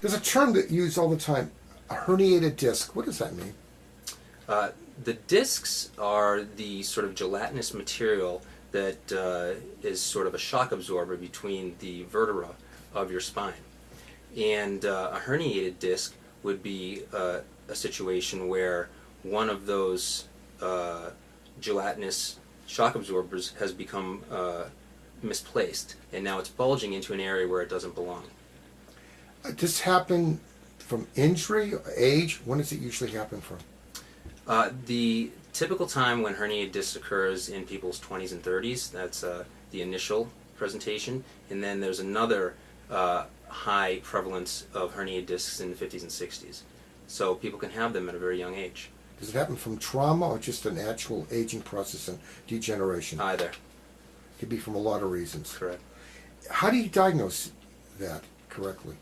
There's a term that you use all the time, a herniated disc. What does that mean? The discs are the sort of gelatinous material that is sort of a shock absorber between the vertebra of your spine. And a herniated disc would be a situation where one of those gelatinous shock absorbers has become misplaced, and now it's bulging into an area where it doesn't belong. Does this happen from injury, age? When does it usually happen from? The typical time when herniated disc occurs in people's 20s and 30s, that's the initial presentation, and then there's another high prevalence of herniated discs in the 50s and 60s. So people can have them at a very young age. Does it happen from trauma or just an actual aging process and degeneration? Either. It could be from a lot of reasons. Correct. How do you diagnose that correctly?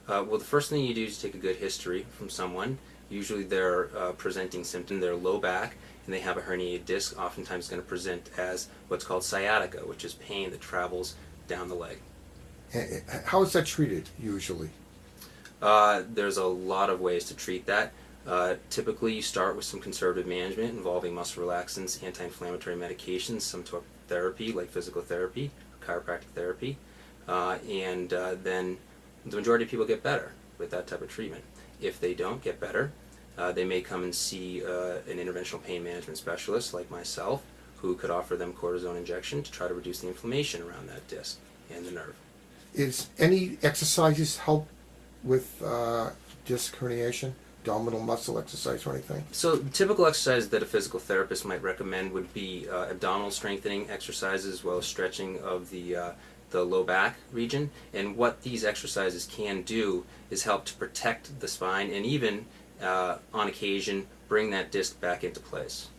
Well, the first thing you do is take a good history from someone. Usually they're presenting symptom, they're low back, and they have a herniated disc. Oftentimes it's going to present as what's called sciatica, which is pain that travels down the leg. How is that treated usually? There's a lot of ways to treat that. Typically you start with some conservative management involving muscle relaxants, anti-inflammatory medications, some talk therapy like physical therapy, chiropractic therapy, and then the majority of people get better with that type of treatment. If they don't get better, they may come and see an interventional pain management specialist like myself, who could offer them cortisone injection to try to reduce the inflammation around that disc and the nerve. Is any exercises help with disc herniation? Abdominal muscle exercise or anything? So typical exercises that a physical therapist might recommend would be abdominal strengthening exercises as well as stretching of the low back region. And what these exercises can do is help to protect the spine and even, on occasion, bring that disc back into place.